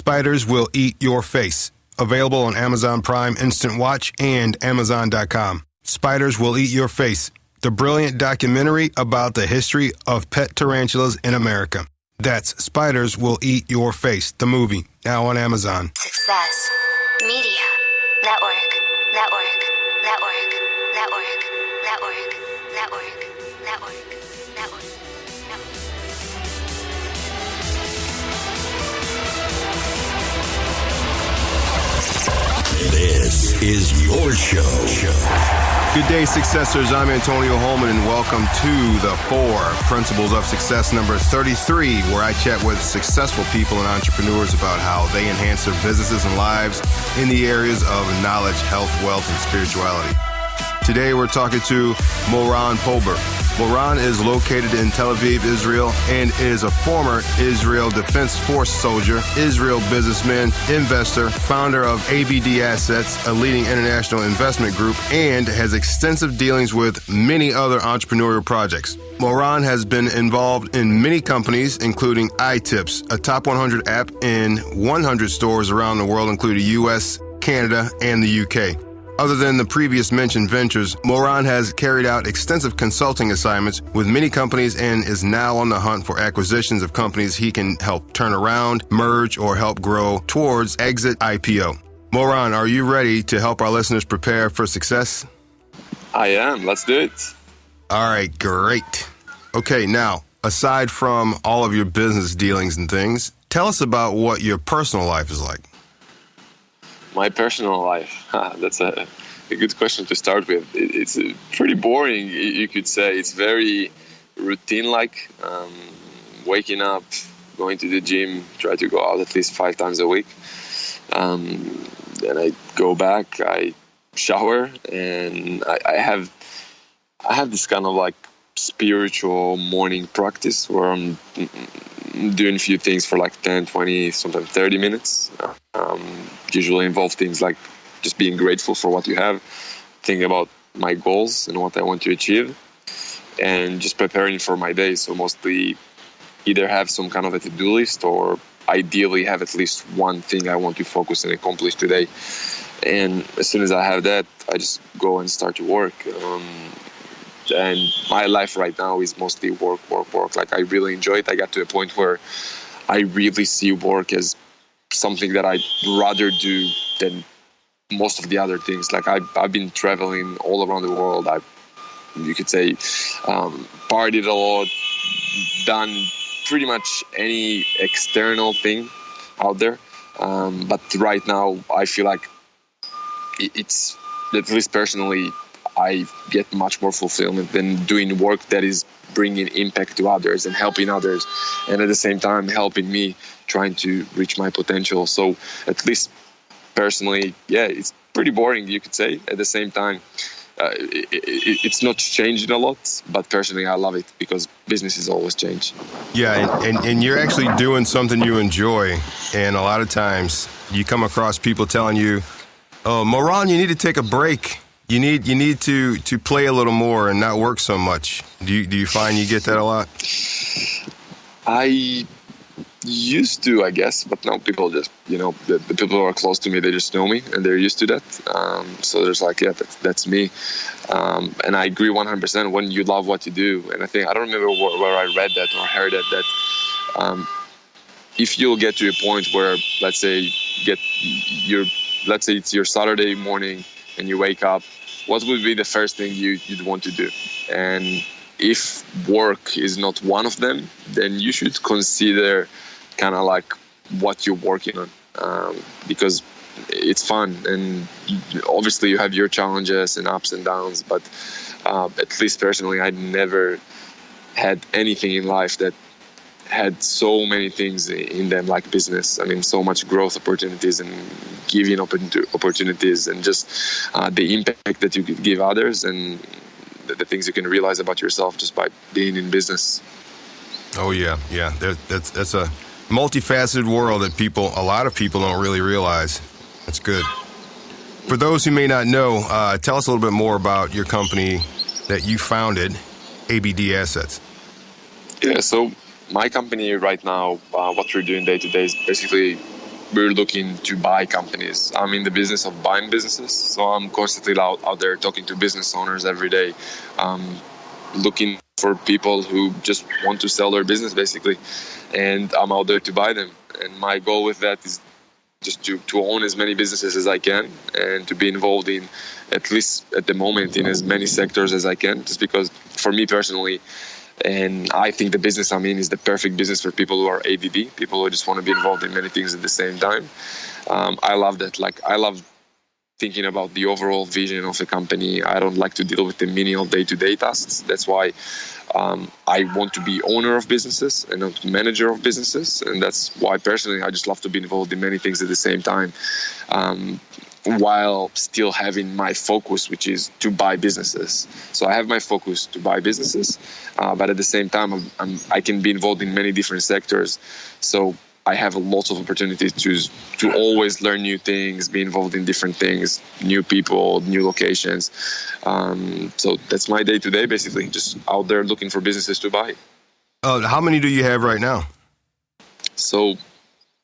Spiders Will Eat Your Face. Available on Amazon Prime Instant Watch and Amazon.com. Spiders Will Eat Your Face. The brilliant documentary about the history of pet tarantulas in America. That's Spiders Will Eat Your Face, the movie, now on Amazon. Success. Media. Network. Network. Network. Network. Network. Network. Network. Network. This is your show. Good day, Successors. I'm Antonio Holman, and welcome to the 4 Principles of Success number 33, where I chat with successful people and entrepreneurs about how they enhance their businesses and lives in the areas of knowledge, health, wealth, and spirituality. Today, we're talking to Moran Pober. Moran is located in Televiv, Israel, and is a former Israel Defense Force soldier, Israel businessman, investor, founder of ABD Assets, a leading international investment group, and has extensive dealings with many other entrepreneurial projects. Moran has been involved in many companies, including iTips, a top 100 app in 100 stores around the world, including the U.S., Canada, and the U.K. Other than the previous mentioned ventures, Moran has carried out extensive consulting assignments with many companies and is now on the hunt for acquisitions of companies he can help turn around, merge, or help grow towards exit IPO. Moran, are you ready to help our listeners prepare for success? I am. Let's do it. All right, great. Okay, now, aside from all of your business dealings and things, tell us about what your personal life is like. My personal life, that's a good question to start with. It's pretty boring, you could say. It's very routine-like. Waking up, going to the gym, try to go out at least 5 times a week. Then I go back, I shower, and I have this kind of like spiritual morning practice where I'm doing a few things for like 10, 20, sometimes 30 minutes. Usually involve things like just being grateful for what you have, thinking about my goals and what I want to achieve, and just preparing for my day. So mostly either have some kind of a to-do list or ideally have at least one thing I want to focus and accomplish today. And as soon as I have that, I just go and start to work. And my life right now is mostly work. Like, I really enjoy it. I got to a point where I really see work as something that I'd rather do than most of the other things. Like, I've been traveling all around the world. You could say, partied a lot, done pretty much any external thing out there. But right now, I feel like it's, at least personally, I get much more fulfillment than doing work that is bringing impact to others and helping others, and at the same time helping me trying to reach my potential. So at least personally, yeah, it's pretty boring, you could say. At the same time, it's not changing a lot, but personally I love it because businesses always change. Yeah, and you're actually doing something you enjoy, and a lot of times you come across people telling you, "Oh, Moran, you need to take a break. You need to play a little more and not work so much." Do you find you get that a lot? I used to, I guess, but now people just, the people who are close to me, they just know me and they're used to that. So there's like, yeah, that's me. And I agree 100% when you love what you do. And I don't remember where I read that or heard that if you'll get to a point where, let's say it's your Saturday morning and you wake up, what would be the first thing you'd want to do? And if work is not one of them, then you should consider kind of like what you're working on, because it's fun. And obviously you have your challenges and ups and downs, but at least personally, I never had anything in life that had so many things in them like business. I mean, so much growth opportunities and giving opportunities and just the impact that you could give others and the things you can realize about yourself just by being in business. Oh, yeah. That's a multifaceted world that a lot of people don't really realize. That's good. For those who may not know, tell us a little bit more about your company that you founded, ABD Assets. Yeah, so my company right now, what we're doing day to day is basically we're looking to buy companies. I'm in the business of buying businesses, so I'm constantly out there talking to business owners every day, looking for people who just want to sell their business, basically, and I'm out there to buy them. And my goal with that is just to own as many businesses as I can and to be involved in, at least at the moment, in as many sectors as I can, just because for me personally, and I think the business I'm in is the perfect business for people who are ABD, people who just want to be involved in many things at the same time. I love that. Like, I love thinking about the overall vision of the company. I don't like to deal with the menial day-to-day tasks. That's why I want to be owner of businesses and not manager of businesses. And that's why personally I just love to be involved in many things at the same time, while still having my focus, which is to buy businesses. So I have my focus to buy businesses, but at the same time I can be involved in many different sectors. So I have lots of opportunities to always learn new things, be involved in different things, new people, new locations. So that's my day-to-day, basically, just out there looking for businesses to buy. How many do you have right now? So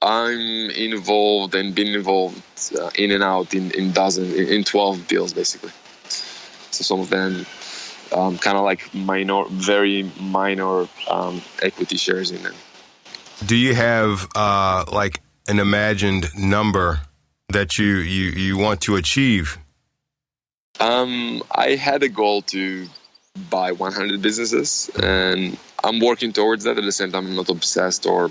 I'm involved and been involved in and out in 12 deals, basically. So some of them kind of like very minor equity shares in them. Do you have like an imagined number that you want to achieve? I had a goal to buy 100 businesses, and I'm working towards that. At the same time, I'm not obsessed or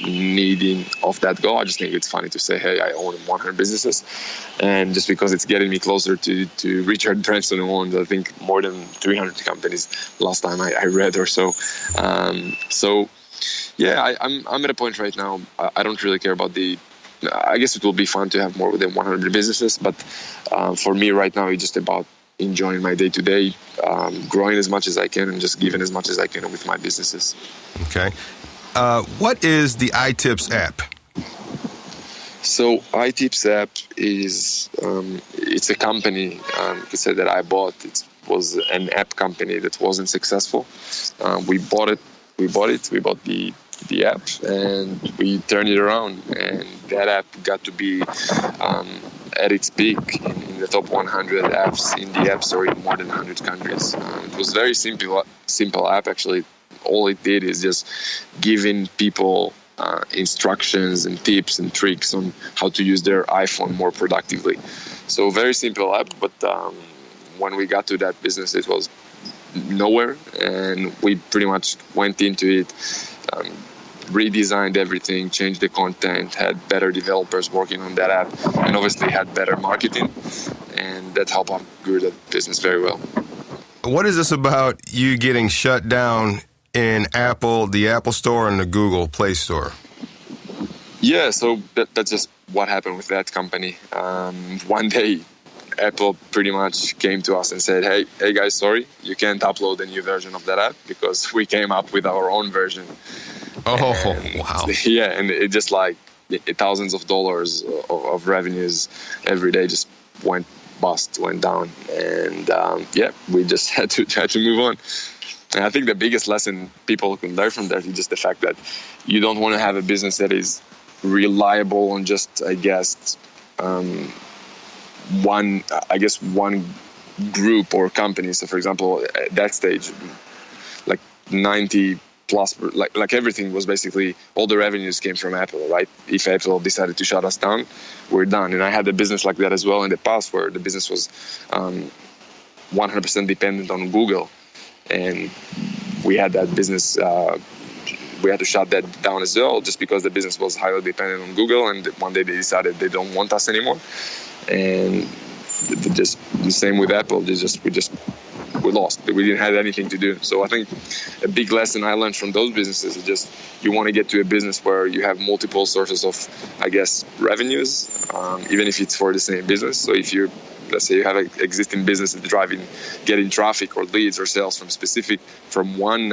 needing of that goal. I just think it's funny to say, hey, I own 100 businesses, and just because it's getting me closer to Richard Branson, who owns, I think, more than 300 companies last time I read or so. Yeah, I'm at a point right now. I don't really care about I guess it will be fun to have more than 100 businesses, but for me right now, it's just about enjoying my day-to-day, growing as much as I can, and just giving as much as I can with my businesses. Okay. What is the iTips app? So iTips app is it's a company that I bought. It was an app company that wasn't successful. We bought the app, and we turned it around, and that app got to be at its peak in the top 100 apps in the App Store in more than 100 countries. It was very simple app, actually. All it did is just giving people instructions and tips and tricks on how to use their iPhone more productively. So very simple app, but when we got to that business, it was nowhere, and we pretty much went into it, redesigned everything, changed the content, had better developers working on that app, and obviously had better marketing, and that helped us grow that business very well. What is this about you getting shut down in the Apple Store and the Google Play Store? Yeah, so that's just what happened with that company. One day, Apple pretty much came to us and said, hey guys, sorry, you can't upload a new version of that app because we came up with our own version. Wow. Yeah, and it just like thousands of dollars of revenues every day just went down. And we just had to move on. And I think the biggest lesson people can learn from that is just the fact that you don't want to have a business that is reliable on just, I guess, one group or company. So for example, at that stage, like 90 plus, like everything was basically, all the revenues came from Apple, right? If Apple decided to shut us down, we're done. And I had a business like that as well in the past, where the business was 100% dependent on Google. And we had that business, we had to shut that down as well, just because the business was highly dependent on Google. And one day they decided they don't want us anymore. And just the same with Apple. We lost. We didn't have anything to do. So I think a big lesson I learned from those businesses is just, you want to get to a business where you have multiple sources of, I guess, revenues, even if it's for the same business. So if let's say you have an existing business that's getting traffic or leads or sales from one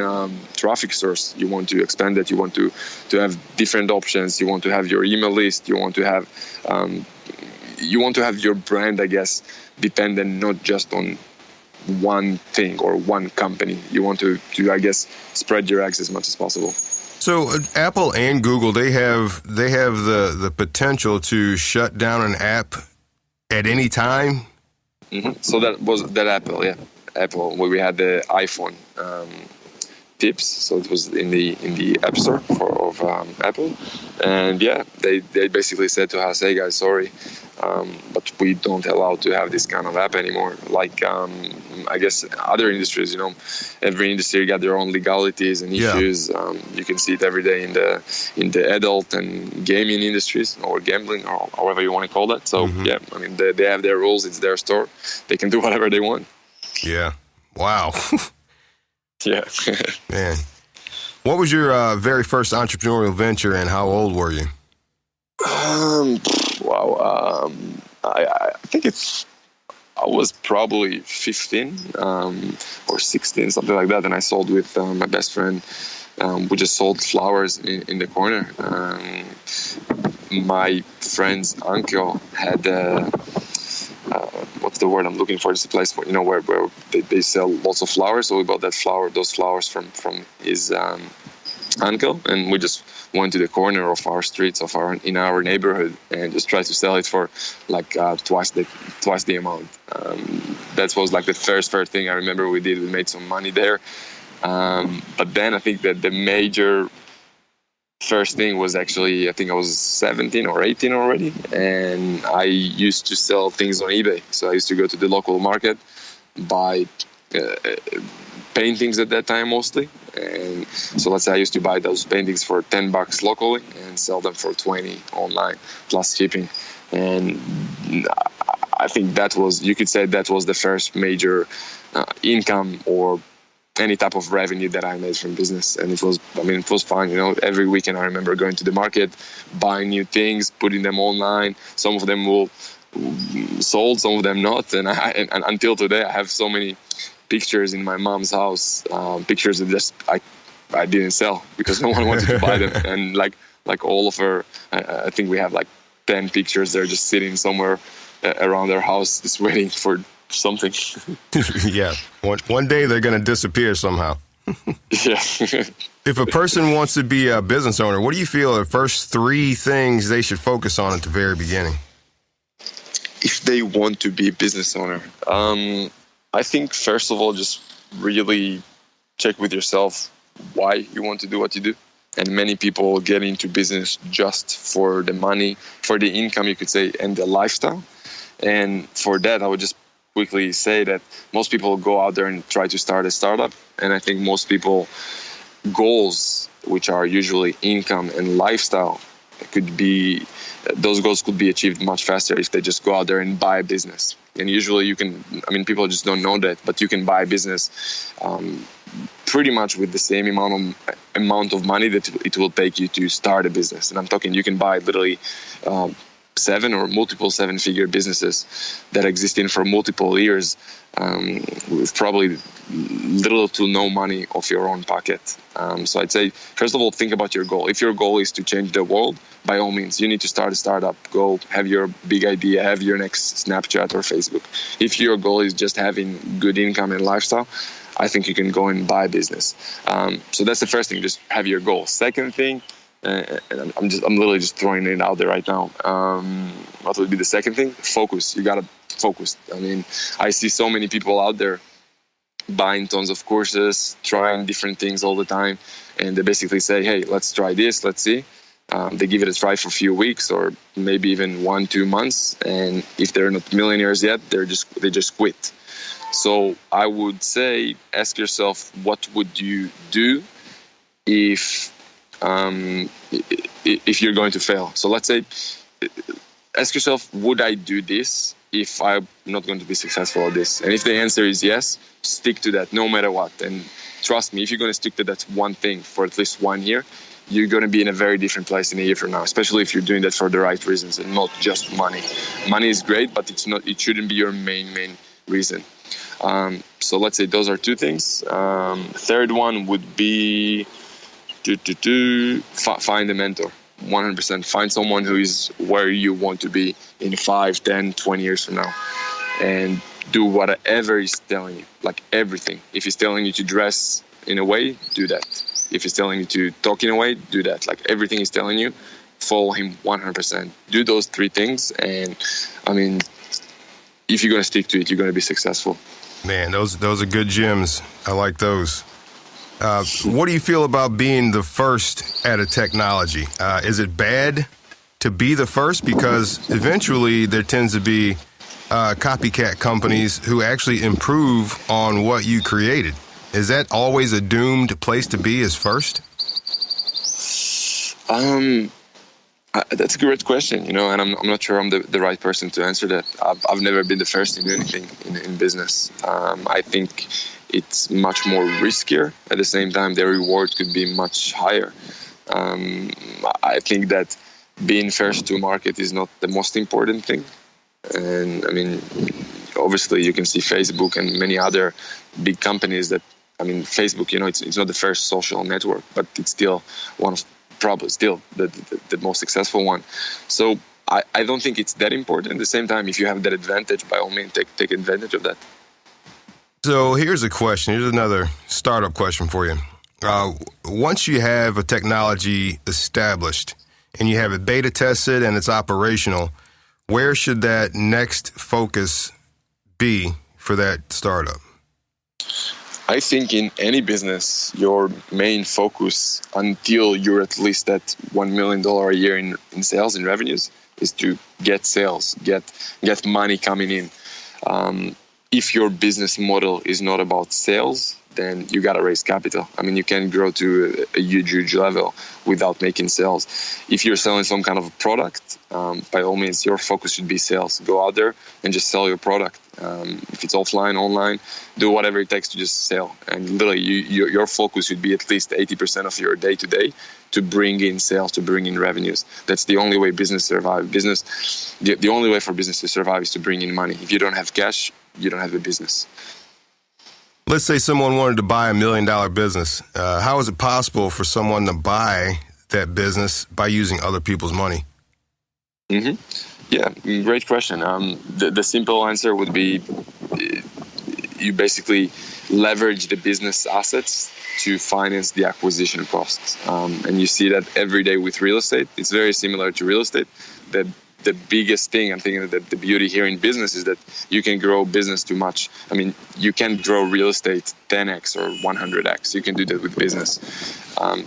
traffic source, you want to expand that. You want to have different options. You want to have your email list. You want to have your brand, I guess, dependent not just on one thing or one company. You want to I guess, spread your eggs as much as possible. So Apple and Google, they have the potential to shut down an app at any time. Mm-hmm. So that Apple, yeah, Apple, where we had the iPhone tips. So it was in the App Store of Apple, and yeah, they basically said to us, "Hey guys, sorry, but we don't allow to have this kind of app anymore." Like I guess other industries, every industry got their own legalities and issues. Yeah. You can see it every day in the adult and gaming industries, or gambling, or however you want to call that. So yeah, I mean they have their rules. It's their store. They can do whatever they want. Yeah. Wow. Yeah. Man. What was your very first entrepreneurial venture, and how old were you? Wow. I think I was probably 15 or 16, something like that. And I sold with my best friend. We just sold flowers in the corner. My friend's uncle had what's the word I'm looking for? It's a place where they sell lots of flowers. So we bought those flowers from his uncle, and we just went to the corner of our streets in our neighborhood and just tried to sell it for like twice the amount. That was like the first thing I remember we did. We made some money there, but then I think that the major first thing was actually, I think I was 17 or 18 already, and I used to sell things on eBay. So I used to go to the local market, buy paintings at that time mostly. And so let's say I used to buy those paintings for $10 locally and sell them for 20 online plus shipping. And I think you could say that was the first major income or any type of revenue that I made from business. And it was fun. Every weekend I remember going to the market, buying new things, putting them online. Some of them will sold, some of them not. And until today, I have so many pictures in my mom's house, pictures that I didn't sell because no one wanted to buy them. And like all of her, I think we have like 10 pictures. They're just sitting somewhere around our house, just waiting for something. Yeah. One day they're going to disappear somehow. Yeah. If a person wants to be a business owner, what do you feel are the first 3 things they should focus on at the very beginning? If they want to be a business owner, I think first of all, just really check with yourself why you want to do what you do. And many people get into business just for the money, for the income, you could say, and the lifestyle. And for that, I would just quickly say that most people go out there and try to start a startup. And I think most people goals, which are usually income and lifestyle, those goals could be achieved much faster if they just go out there and buy a business. And usually people just don't know that, but you can buy a business pretty much with the same amount of money that it will take you to start a business. And I'm talking, you can buy literally 7 or multiple 7-figure businesses that exist for multiple years with probably little to no money of your own pocket. So I'd say, first of all, think about your goal. If your goal is to change the world, by all means, you need to start a startup. Go have your big idea, have your next Snapchat or Facebook. If your goal is just having good income and lifestyle, I think you can go and buy a business. So that's the first thing, just have your goal. Second thing, and I'm literally just throwing it out there right now. What would be the second thing? Focus. You gotta focus. I see so many people out there buying tons of courses, trying different things all the time, and they basically say, "Hey, let's try this. Let's see." They give it a try for a few weeks or maybe even 1-2 months, and if they're not millionaires yet, they just quit. So I would say, ask yourself, what would you do if you're going to fail? So let's say, ask yourself, would I do this if I'm not going to be successful at this? And if the answer is yes, stick to that no matter what. And trust me, if you're going to stick to that one thing for at least 1 year, you're going to be in a very different place in a year from now, especially if you're doing that for the right reasons and not just money. Money is great, but it shouldn't be your main reason. So let's say those are 2 things. Third one would be find a mentor. 100%. Find someone who is where you want to be in 5, 10, 20 years from now. And do whatever he's telling you, like everything. If he's telling you to dress in a way, do that. If he's telling you to talk in a way, do that. Like everything he's telling you, follow him 100%. Do those 3 things, and I mean, if you're going to stick to it, you're going to be successful. Man, those are good gems. I like those. What do you feel about being the first at a technology? Is it bad to be the first? Because eventually there tends to be copycat companies who actually improve on what you created. Is that always a doomed place to be, as first? That's a great question, and I'm not sure I'm the right person to answer that. I've never been the first in anything in business. I think it's much more riskier. At the same time, the reward could be much higher. I think that being first to market is not the most important thing. And I mean, obviously you can see Facebook and many other big companies that, I mean, Facebook, it's not the first social network, but it's still one of probably still the most successful one. So I don't think it's that important. At the same time, if you have that advantage, by all means, take advantage of that. So here's a question. Here's another startup question for you. Once you have a technology established and you have it beta tested and it's operational, where should that next focus be for that startup? I think in any business, your main focus until you're at least at $1 million a year in sales and revenues is to get sales, get money coming in. If your business model is not about sales, then you got to raise capital. I mean, you can't grow to a huge level without making sales. If you're selling some kind of a product, by all means, your focus should be sales. Go out there and just sell your product. If it's offline, online, do whatever it takes to just sell. And literally, your focus should be at least 80% of your day-to-day to bring in sales, to bring in revenues. That's the only way business survives. The only way for business to survive is to bring in money. If you don't have cash, you don't have a business. Let's say someone wanted to buy $1 million business. How is it possible for someone to buy that business by using other people's money? Mm-hmm. Yeah, great question. The simple answer would be you basically leverage the business assets to finance the acquisition costs. And you see that every day with real estate. It's very similar to real estate. The biggest thing, I'm thinking that the beauty here in business is that you can grow business too much. I mean, you can't grow real estate 10x or 100x. You can do that with business.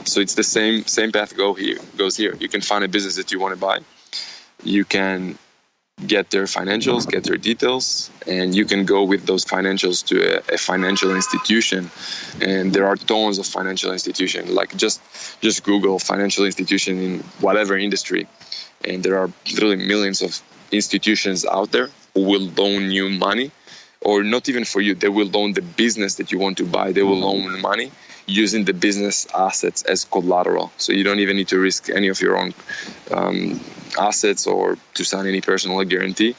So it's the same path goes here. You can find a business that you want to buy. You can get their financials, get their details, and you can go with those financials to a financial institution. And there are tons of financial institutions. Like just Google financial institution in whatever industry. And there are literally millions of institutions out there who will loan you money, or not even for you. They will loan the business that you want to buy. They will loan money using the business assets as collateral. So you don't even need to risk any of your own assets or to sign any personal guarantee.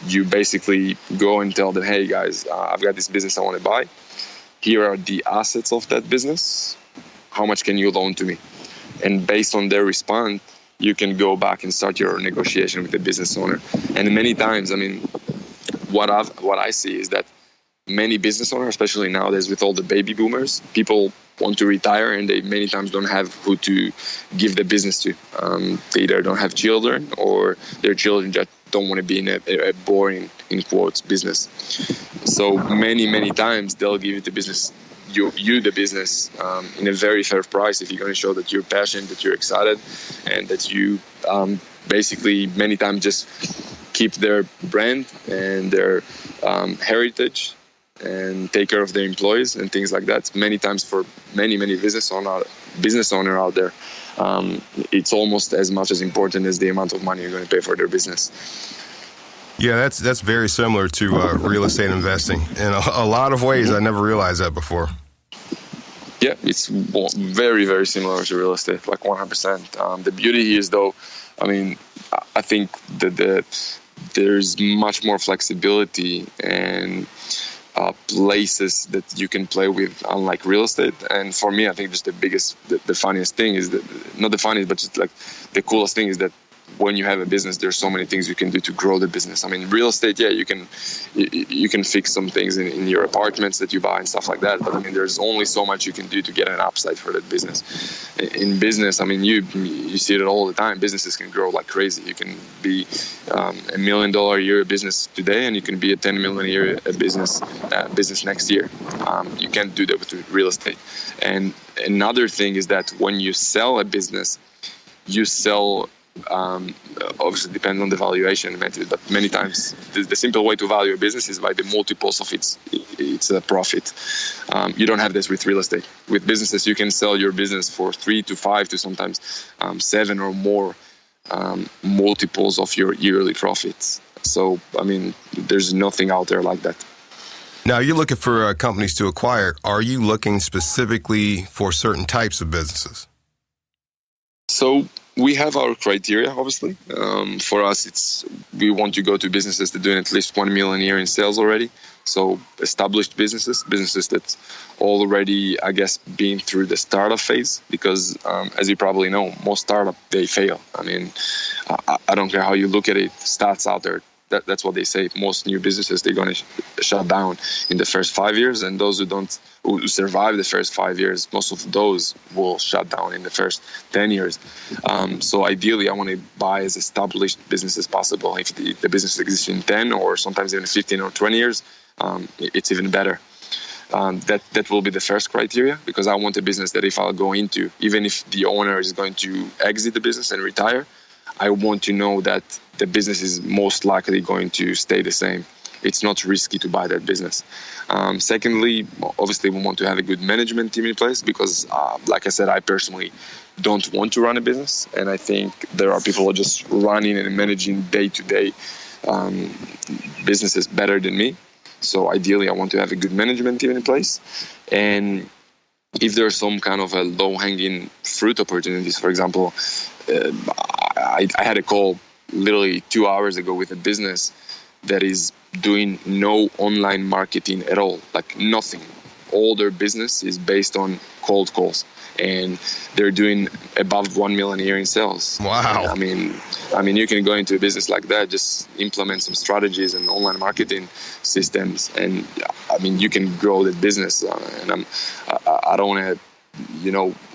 You basically go and tell them, hey guys, I've got this business I want to buy. Here are the assets of that business. How much can you loan to me? And based on their response, you can go back and start your negotiation with the business owner. And many times, I mean, what I see is that many business owners, especially nowadays with all the baby boomers, people want to retire and they many times don't have who to give the business to. They either don't have children or their children just don't want to be in a boring, in quotes, business. So many times they'll give you the business, you the business in a very fair price if you're going to show that you're passionate, that you're excited, and that you basically many times just keep their brand and their heritage and take care of their employees and things like that. Many times for many business owner out there, it's almost as much as important as the amount of money you're going to pay for their business. Yeah, that's very similar to real estate investing in a lot of ways. I never realized that before. Yeah, it's very similar to real estate, like 100%. The beauty is, though, I mean, I think that there's much more flexibility and places that you can play with, unlike real estate. And for me, I think just the funniest thing is that, not the funniest, but just like the coolest thing is that when you have a business, there's so many things you can do to grow the business. I mean, real estate, yeah, you can fix some things in your apartments that you buy and stuff like that. But I mean, there's only so much you can do to get an upside for that business. In business, I mean, you see it all the time. Businesses can grow like crazy. You can be $1 million a year business today, and you can be a $10 million a year business next year. You can't do that with real estate. And another thing is that when you sell a business, you sell, obviously depends on the valuation method, but many times the simple way to value a business is by the multiples of its profit. You don't have this with real estate. With businesses, you can sell your business for 3 to 5 to sometimes 7 or more multiples of your yearly profits. So, I mean, there's nothing out there like that. Now, you're looking for companies to acquire. Are you looking specifically for certain types of businesses? So we have our criteria, obviously. For us, we want to go to businesses that are doing at least $1 million a year in sales already. So established businesses that already, I guess, been through the startup phase. Because as you probably know, most startups, they fail. I mean, I don't care how you look at it, stats out there. That's what they say. Most new businesses, they're going to shut down in the first 5 years, and those who survive the first 5 years, most of those will shut down in the first 10 years. So ideally, I want to buy as established business as possible. If the business exists in 10 or sometimes even 15 or 20 years, it's even better. That will be the first criteria, because I want a business that if I'll go into, even if the owner is going to exit the business and retire, I want to know that the business is most likely going to stay the same. It's not risky to buy that business. Secondly, obviously, we want to have a good management team in place because, like I said, I personally don't want to run a business. And I think there are people who are just running and managing day-to-day businesses better than me. So ideally, I want to have a good management team in place. And if there's some kind of a low-hanging fruit opportunities, for example, I had a call literally 2 hours ago with a business that is doing no online marketing at all, like nothing. All their business is based on cold calls, and they're doing above $1 million a year in sales. Wow! I mean, you can go into a business like that, just implement some strategies and online marketing systems, and I mean, you can grow that business. And I don't want to,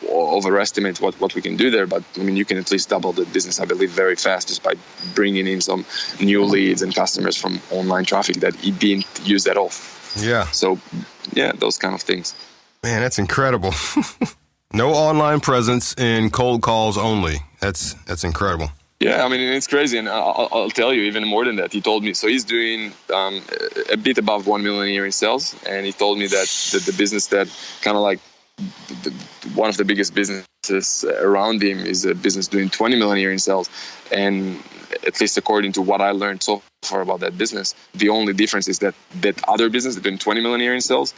overestimate what we can do there, but I mean, you can at least double the business, I believe, very fast just by bringing in some new leads and customers from online traffic that he didn't use at all. Yeah. So, yeah, those kind of things. Man, that's incredible. No online presence and cold calls only. That's incredible. Yeah, I mean, it's crazy, and I'll tell you even more than that. He told me, so he's doing a bit above $1 million a year in sales, and he told me that the business that kind of like one of the biggest businesses around him is a business doing $20 million a year in sales. And at least according to what I learned so far about that business, the only difference is that other business that doing $20 million a year in sales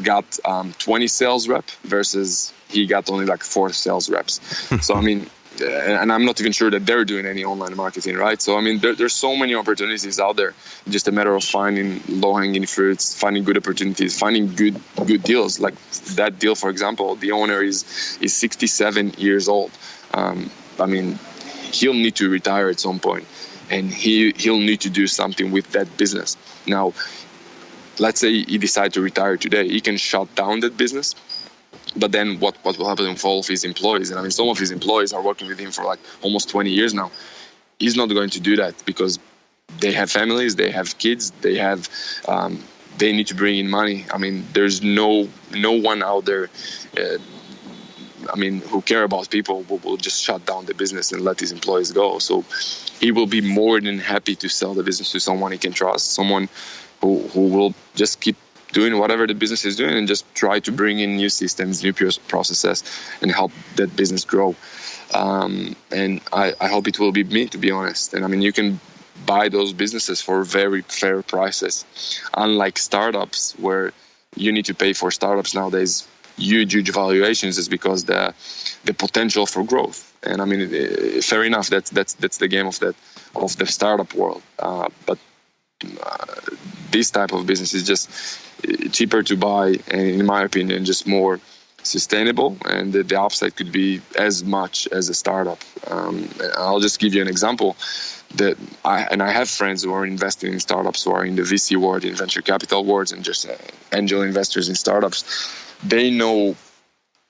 got 20 sales rep versus he got only like 4 sales reps. So, I mean, and I'm not even sure that they're doing any online marketing, right? So, I mean, there's so many opportunities out there. Just a matter of finding low-hanging fruits, finding good opportunities, finding good deals. Like that deal, for example, the owner is 67 years old. I mean, he'll need to retire at some point, and he'll need to do something with that business. Now, let's say he decides to retire today. He can shut down that business. But then what will happen to all of his employees? And I mean, some of his employees are working with him for like almost 20 years now. He's not going to do that because they have families, they have kids, they need to bring in money. I mean, there's no one out there, who care about people will just shut down the business and let his employees go. So he will be more than happy to sell the business to someone he can trust, someone who will just keep doing whatever the business is doing and just try to bring in new systems, new processes, and help that business grow. And I hope it will be me, to be honest. And I mean, you can buy those businesses for very fair prices. Unlike startups, where you need to pay for startups nowadays huge valuations, is because the potential for growth. And I mean, fair enough, that's the game of the startup world. But this type of business is just cheaper to buy, and in my opinion, just more sustainable, and the upside could be as much as a startup. I'll just give you an example. That I have friends who are investing in startups, who are in the VC world, in venture capital worlds, and just angel investors in startups. They know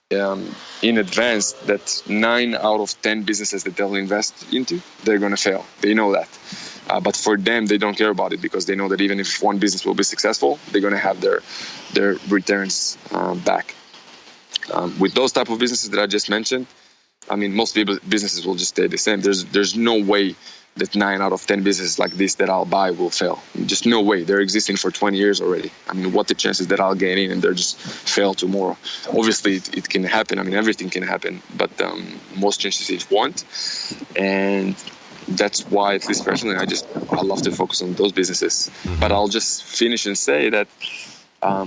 in advance that 9 out of 10 businesses that they'll invest into, they're going to fail. They know that. But for them, they don't care about it, because they know that even if one business will be successful, they're going to have their returns back. With those type of businesses that I just mentioned, I mean, most businesses will just stay the same. There's no way that 9 out of 10 businesses like this that I'll buy will fail. Just no way. They're existing for 20 years already. I mean, what the chances that I'll get in and they'll just fail tomorrow? Obviously, it can happen. I mean, everything can happen, but most chances it won't. And that's why, at least personally, I love to focus on those businesses. But I'll just finish and say that I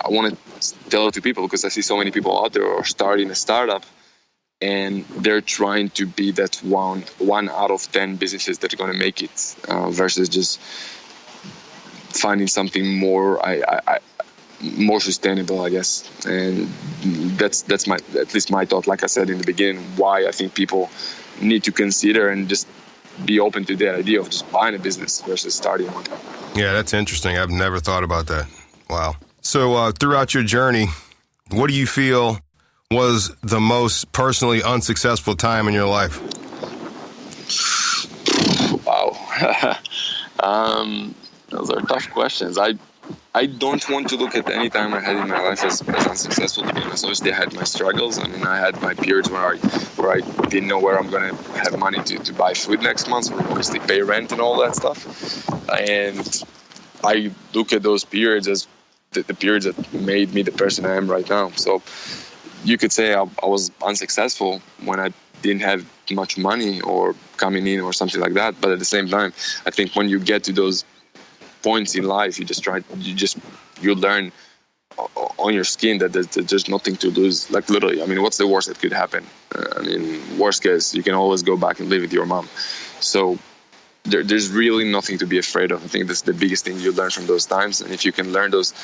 want to tell it to people, because I see so many people out there who are starting a startup, and they're trying to be that one out of 10 businesses that are going to make it, versus just finding something more sustainable, I guess. And that's at least my thought. Like I said in the beginning, why I think people need to consider and just be open to the idea of just buying a business versus starting one. Yeah, that's interesting. I've never thought about that. Wow. So throughout your journey, what do you feel was the most personally unsuccessful time in your life? Wow. Those are tough questions. I don't want to look at any time I had in my life as unsuccessful, to be honest. Obviously, I had my struggles. I mean, I had my periods where I didn't know where I'm going to have money to buy food next month, or obviously pay rent and all that stuff. And I look at those periods as the periods that made me the person I am right now. So you could say I was unsuccessful when I didn't have much money or coming in or something like that. But at the same time, I think when you get to those points in life, you learn on your skin that there's nothing to lose. Like literally, I mean, what's the worst that could happen? Worst case, you can always go back and live with your mom. So there's really nothing to be afraid of. I think that's the biggest thing you learn from those times. And if you can learn those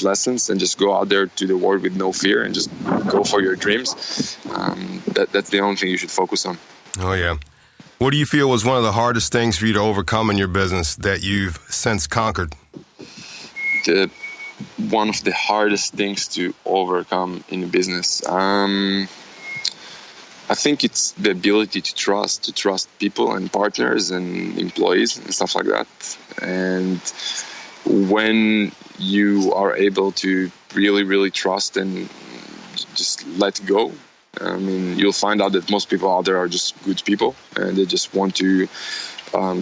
lessons and just go out there to the world with no fear and just go for your dreams, that's the only thing you should focus on. Oh, yeah. What do you feel was one of the hardest things for you to overcome in your business that you've since conquered? One of the hardest things to overcome in a business, I think it's the ability to trust people and partners and employees and stuff like that. And when you are able to really, really trust and just let go, I mean, you'll find out that most people out there are just good people, and they just want to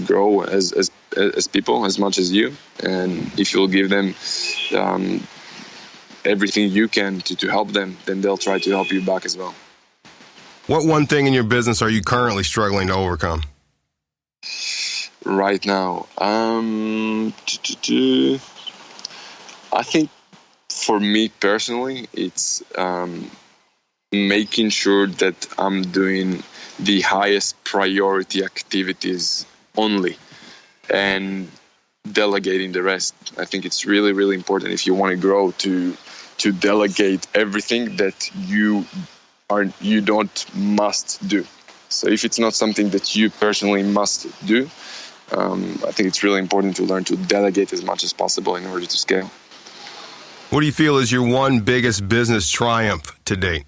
grow as people as much as you. And if you'll give them everything you can to help them, then they'll try to help you back as well. What one thing in your business are you currently struggling to overcome? Right now, I think for me personally, it's making sure that I'm doing the highest priority activities only and delegating the rest. I think it's really, really important if you want to grow to delegate everything that you must do. So if it's not something that you personally must do, I think it's really important to learn to delegate as much as possible in order to scale. What do you feel is your one biggest business triumph to date?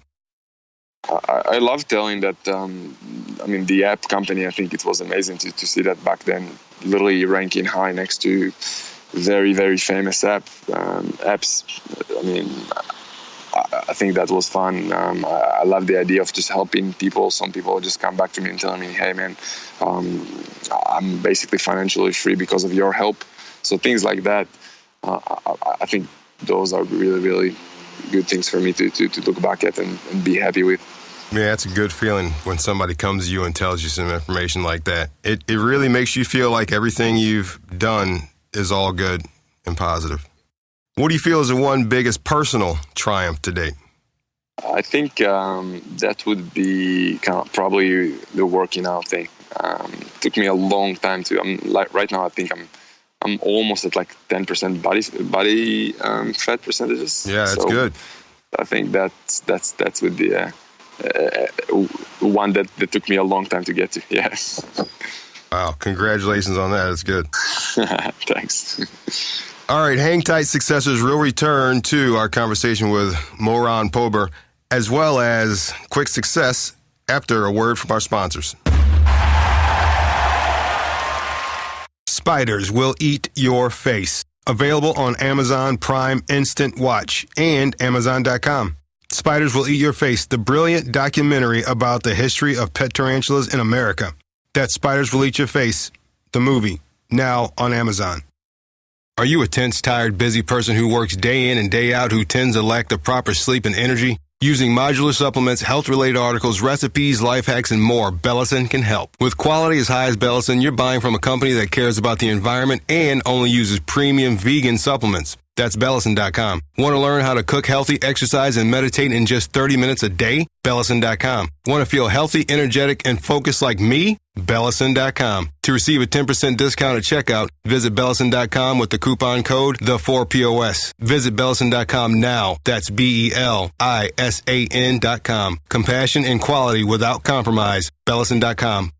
I love telling that, the app company, I think it was amazing to see that back then, literally ranking high next to very, very famous apps. I think that was fun. I love the idea of just helping people. Some people just come back to me and tell me, hey, man, I'm basically financially free because of your help. So things like that, I think those are really, really good things for me to look back at and be happy with. Yeah, it's a good feeling when somebody comes to you and tells you some information like that. It really makes you feel like everything you've done is all good and positive. What do you feel is the one biggest personal triumph to date? I think that would be probably the working out thing. It took me a long time to. Right now, I think I'm almost at like 10% body fat percentages. Yeah, that's good. I think that's with the one that took me a long time to get to. Yeah. Wow, congratulations on that. That's good. Thanks. All right, hang tight, successors. We'll return to our conversation with Moran Pober, as well as quick success after a word from our sponsors. Spiders Will Eat Your Face. Available on Amazon Prime Instant Watch and Amazon.com. Spiders Will Eat Your Face, the brilliant documentary about the history of pet tarantulas in America. That's Spiders Will Eat Your Face, the movie, now on Amazon. Are you a tense, tired, busy person who works day in and day out who tends to lack the proper sleep and energy? Using modular supplements, health-related articles, recipes, life hacks, and more, Bellison can help. With quality as high as Bellison, you're buying from a company that cares about the environment and only uses premium vegan supplements. That's Bellison.com. Want to learn how to cook healthy, exercise, and meditate in just 30 minutes a day? Bellison.com. Want to feel healthy, energetic, and focused like me? Bellison.com. To receive a 10% discount at checkout, visit Bellison.com with the coupon code THE4POS. Visit Bellison.com now. That's BELISAN.com. Compassion and quality without compromise. Bellison.com.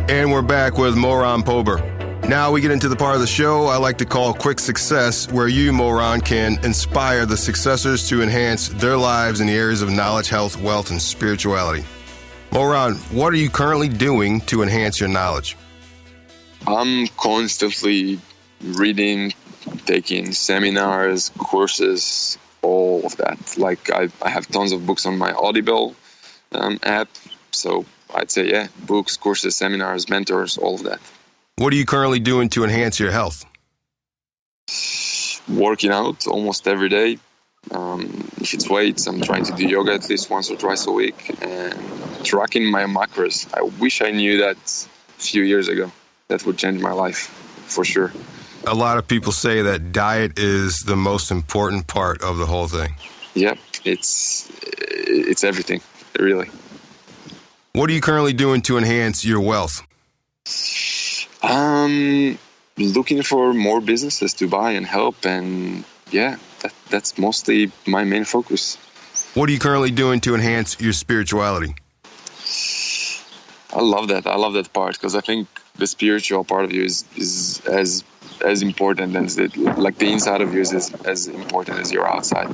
And we're back with Moran Pober. Now we get into the part of the show I like to call Quick Success, where you, Moran, can inspire the successors to enhance their lives in the areas of knowledge, health, wealth, and spirituality. Moran, what are you currently doing to enhance your knowledge? I'm constantly reading, taking seminars, courses, all of that. Like I have tons of books on my Audible app, so I'd say, yeah, books, courses, seminars, mentors, all of that. What are you currently doing to enhance your health? Working out almost every day. If it's weights, I'm trying to do yoga at least once or twice a week, and tracking my macros. I wish I knew that a few years ago. That would change my life for sure. A lot of people say that diet is the most important part of the whole thing. Yep, it's everything, really. What are you currently doing to enhance your wealth? Looking for more businesses to buy and help, and yeah, that's mostly my main focus. What are you currently doing to enhance your spirituality? I love that. I love that part, because I think the spiritual part of you is as important as the inside of you is as important as your outside.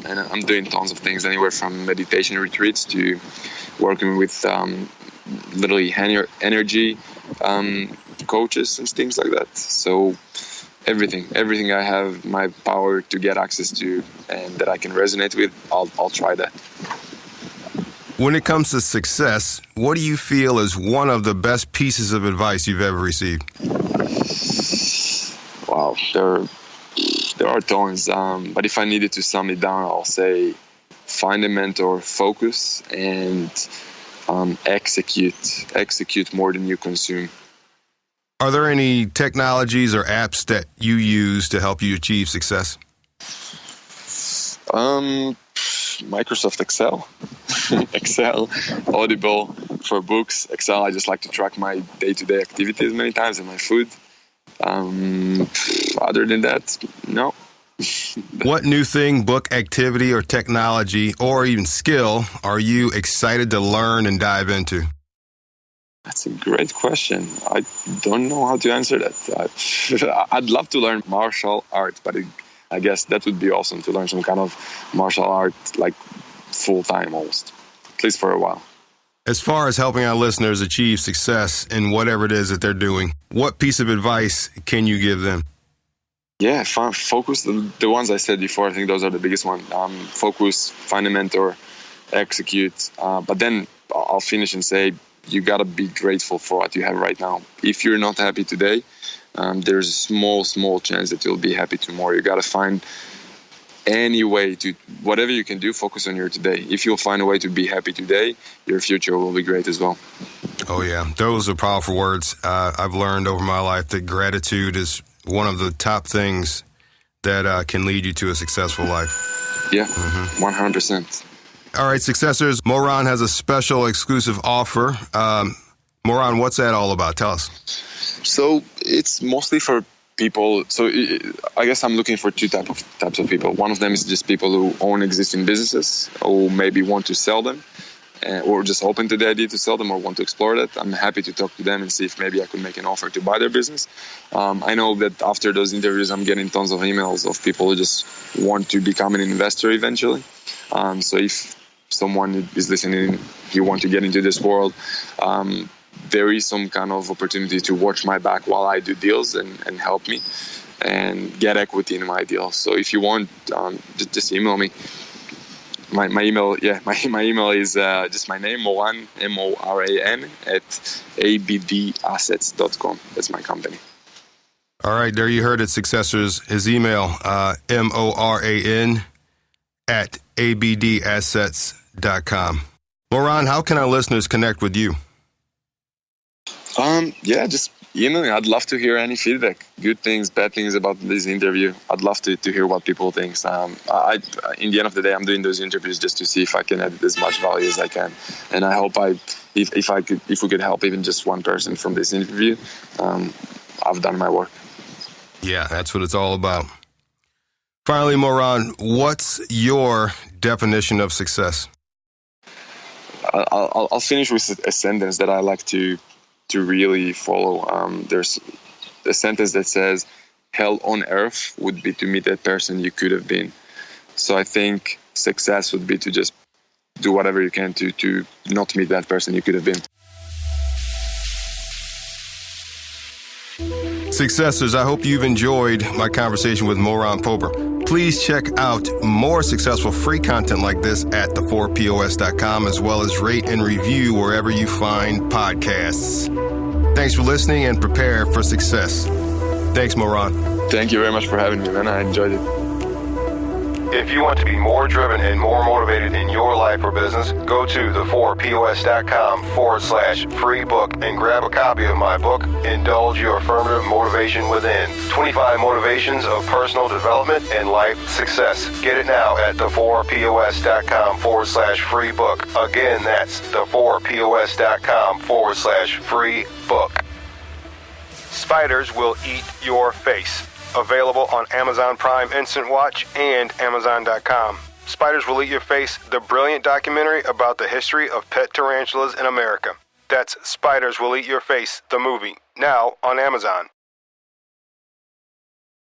And I'm doing tons of things, anywhere from meditation retreats to working with literally energy coaches and things like that. So everything I have my power to get access to and that I can resonate with, I'll try that. When it comes to success, what do you feel is one of the best pieces of advice you've ever received? Wow, there are tons, but if I needed to sum it down, I'll say find a mentor, focus, and execute more than you consume. Are there any technologies or apps that you use to help you achieve success? Microsoft Excel, Audible for books. Excel, I just like to track my day-to-day activities many times and my food. Other than that, no. What new thing, book, activity, or technology, or even skill are you excited to learn and dive into? That's a great question. I don't know how to answer that. I'd love to learn martial arts, but I guess that would be awesome to learn some kind of martial art, like full-time almost, at least for a while. As far as helping our listeners achieve success in whatever it is that they're doing, what piece of advice can you give them? Yeah, focus. The ones I said before, I think those are the biggest ones. Focus, find a mentor, execute. But then I'll finish and say, you got to be grateful for what you have right now. If you're not happy today, there's a small chance that you'll be happy tomorrow. You got to find any way to, whatever you can do, focus on your today. If you'll find a way to be happy today, your future will be great as well. Oh, yeah. Those are powerful words. I've learned over my life that gratitude is one of the top things that can lead you to a successful life. Yeah, 100%. All right, Successors, Moran has a special exclusive offer. Moran, what's that all about? Tell us. So it's mostly for people. So I guess I'm looking for two types of people. One of them is just people who own existing businesses who maybe want to sell them or just open to the idea to sell them or want to explore that. I'm happy to talk to them and see if maybe I could make an offer to buy their business. I know that after those interviews, I'm getting tons of emails of people who just want to become an investor eventually. So if someone is listening, you want to get into this world, there is some kind of opportunity to watch my back while I do deals and help me and get equity in my deal. So if you want, just email me. My email is just my name, Moran, Moran, at abdassets.com. That's my company. All right, there you heard it, Successors. His email, Moran at abdassets.com. Moran, how can our listeners connect with you? Just email me. I'd love to hear any feedback, good things, bad things about this interview. I'd love to hear what people think. In the end of the day, I'm doing those interviews just to see if I can add as much value as I can. And I hope if we could help even just one person from this interview, I've done my work. Yeah, that's what it's all about. Finally, Moran, what's your definition of success? I'll finish with a sentence that I like to really follow. There's a sentence that says, hell on earth would be to meet that person you could have been. So I think success would be to just do whatever you can to not meet that person you could have been. Successors, I hope you've enjoyed my conversation with Moran Pober. Please check out more successful free content like this at the4pos.com, as well as rate and review wherever you find podcasts. Thanks for listening and prepare for success. Thanks, Moran. Thank you very much for having me, man. I enjoyed it. If you want to be more driven and more motivated in your life or business, go to the4pos.com/free book and grab a copy of my book, Indulge Your Affirmative Motivation Within. 25 Motivations of Personal Development and Life Success. Get it now at the4pos.com/free book. Again, that's the4pos.com/free book. Spiders Will Eat Your Face. Available on Amazon Prime Instant Watch and Amazon.com. Spiders Will Eat Your Face, the brilliant documentary about the history of pet tarantulas in America. That's Spiders Will Eat Your Face, the movie, now on Amazon.